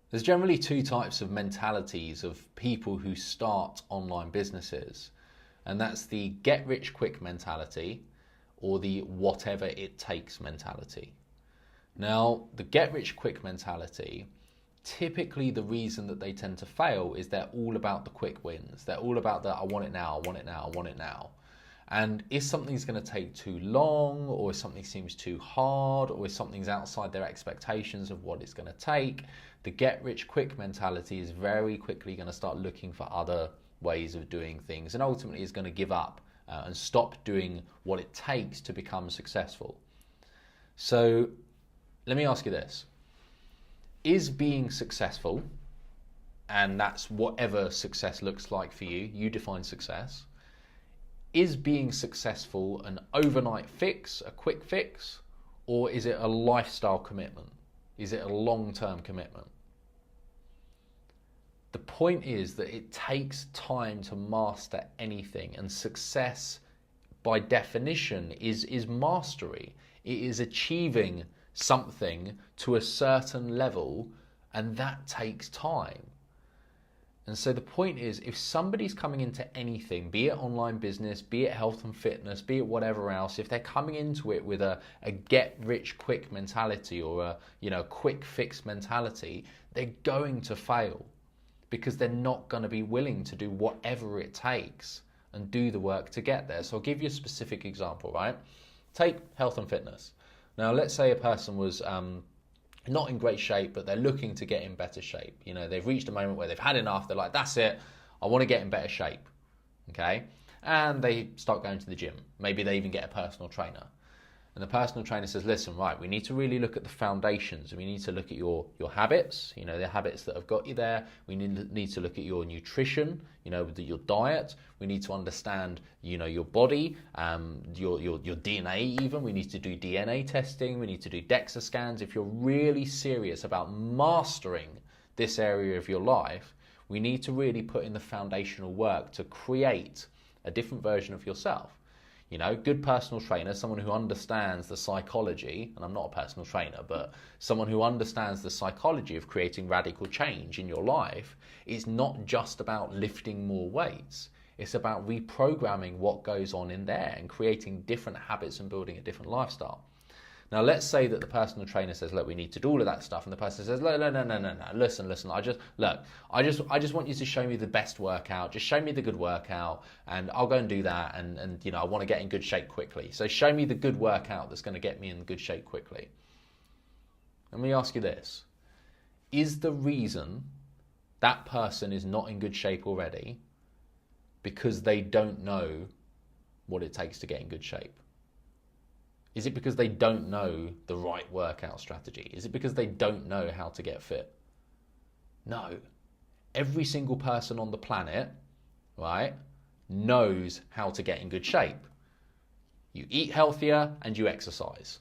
There's generally two types of mentalities of people who start online businesses, and that's the get rich quick mentality or the whatever it takes mentality. Now, the get rich quick mentality, typically the reason that they tend to fail is they're all about the quick wins. They're all about the I want it now, I want it now, I want it now. And if something's going to take too long, or if something seems too hard, or if something's outside their expectations of what it's going to take, the get rich quick mentality is very quickly going to start looking for other ways of doing things, and ultimately is going to give up and stop doing what it takes to become successful. So let me ask you this. Is being successful, and that's whatever success looks like for you, you define success, is being successful an overnight fix, a quick fix, or is it a lifestyle commitment? Is it a long-term commitment? The point is that it takes time to master anything, and success by definition is mastery. It is achieving something to a certain level, and that takes time. And so the point is, if somebody's coming into anything, be it online business, be it health and fitness, be it whatever else, if they're coming into it with a get rich quick mentality or a quick fix mentality, they're going to fail, because they're not going to be willing to do whatever it takes and do the work to get there. So I'll give you a specific example, right? Take health and fitness. Now, let's say a person was not in great shape, but they're looking to get in better shape. You know, they've reached a moment where they've had enough. They're like, that's it. I want to get in better shape. Okay? And they start going to the gym. Maybe they even get a personal trainer. And the personal trainer says, listen, right, we need to really look at the foundations. We need to look at your habits, the habits that have got you there. We need to look at your nutrition, your diet. We need to understand, your body, your DNA even. We need to do DNA testing. We need to do DEXA scans. If you're really serious about mastering this area of your life, we need to really put in the foundational work to create a different version of yourself. Good personal trainer, someone who understands the psychology, and I'm not a personal trainer, but someone who understands the psychology of creating radical change in your life, is not just about lifting more weights. It's about reprogramming what goes on in there and creating different habits and building a different lifestyle. Now, let's say that the personal trainer says, look, we need to do all of that stuff. And the person says, no, listen, I just want you to show me the best workout. Just show me the good workout and I'll go and do that. And I want to get in good shape quickly. So show me the good workout that's going to get me in good shape quickly. Let me ask you this. Is the reason that person is not in good shape already because they don't know what it takes to get in good shape? Is it because they don't know the right workout strategy? Is it because they don't know how to get fit? No. Every single person on the planet, right, knows how to get in good shape. You eat healthier and you exercise.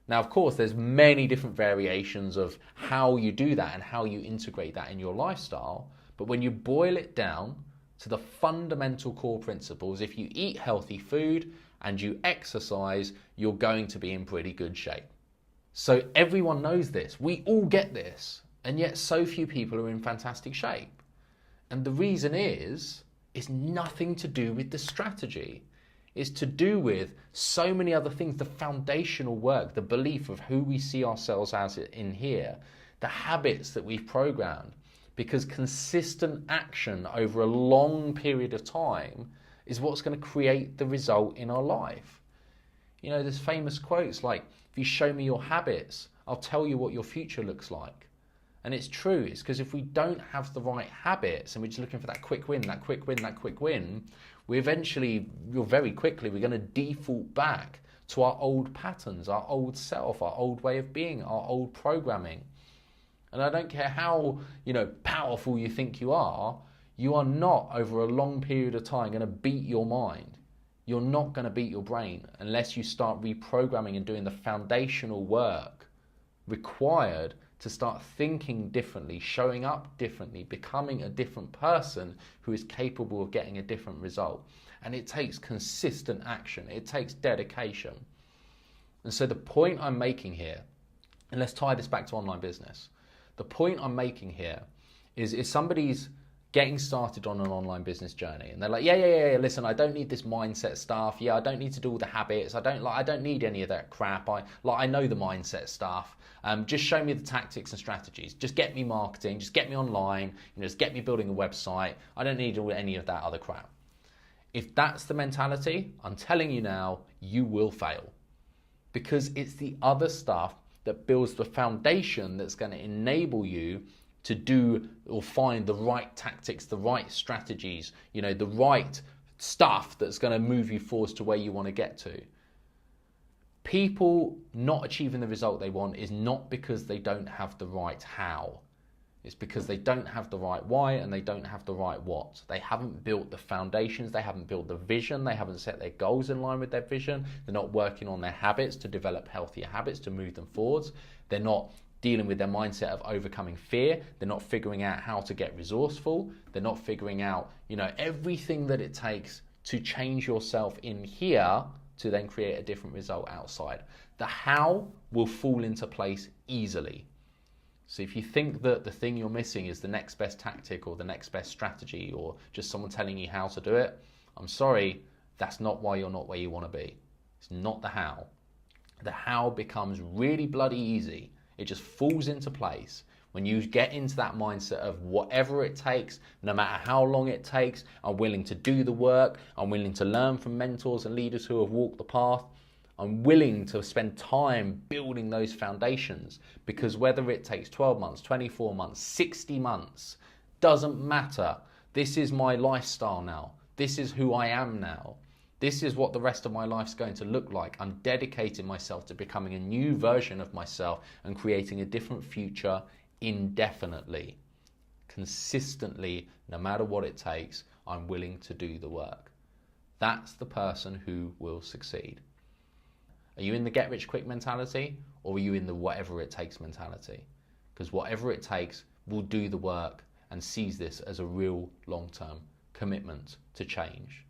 Now, of course, there's many different variations of how you do that and how you integrate that in your lifestyle. But when you boil it down to the fundamental core principles, if you eat healthy food and you exercise, you're going to be in pretty good shape. So everyone knows this. We all get this. And yet so few people are in fantastic shape. And the reason is nothing to do with the strategy. It's to do with so many other things, the foundational work, the belief of who we see ourselves as in here, the habits that we've programmed. Because consistent action over a long period of time is what's going to create the result in our life. There's famous quotes like, if you show me your habits, I'll tell you what your future looks like. And it's true. It's because if we don't have the right habits and we're just looking for that quick win, we're very quickly, we're going to default back to our old patterns, our old self, our old way of being, our old programming. And I don't care how, powerful you think you are not over a long period of time going to beat your mind. You're not going to beat your brain unless you start reprogramming and doing the foundational work required to start thinking differently, showing up differently, becoming a different person who is capable of getting a different result. And it takes consistent action. It takes dedication. And so the point I'm making here, and let's tie this back to online business, The point I'm making here is if somebody's getting started on an online business journey and they're like, yeah, listen, I don't need this mindset stuff. Yeah, I don't need to do all the habits. I don't need any of that crap. I know the mindset stuff. Just show me the tactics and strategies. Just get me marketing. Just get me online. Just get me building a website. I don't need any of that other crap. If that's the mentality, I'm telling you now, you will fail, because it's the other stuff that builds the foundation that's going to enable you to do or find the right tactics, the right strategies, the right stuff that's going to move you forward to where you want to get to. People not achieving the result they want is not because they don't have the right how. It's because they don't have the right why and they don't have the right what. They haven't built the foundations, they haven't built the vision, they haven't set their goals in line with their vision, they're not working on their habits to develop healthier habits to move them forwards, they're not dealing with their mindset of overcoming fear, they're not figuring out how to get resourceful, they're not figuring out, everything that it takes to change yourself in here to then create a different result outside. The how will fall into place easily. So if you think that the thing you're missing is the next best tactic or the next best strategy or just someone telling you how to do it, I'm sorry, that's not why you're not where you want to be. It's not the how. The how becomes really bloody easy. It just falls into place when you get into that mindset of whatever it takes, no matter how long it takes, I'm willing to do the work, I'm willing to learn from mentors and leaders who have walked the path, I'm willing to spend time building those foundations, because whether it takes 12 months, 24 months, 60 months, doesn't matter. This is my lifestyle now. This is who I am now. This is what the rest of my life's going to look like. I'm dedicating myself to becoming a new version of myself and creating a different future indefinitely. Consistently, no matter what it takes, I'm willing to do the work. That's the person who will succeed. Are you in the get rich quick mentality, or are you in the whatever it takes mentality? Because whatever it takes will do the work and sees this as a real long-term commitment to change.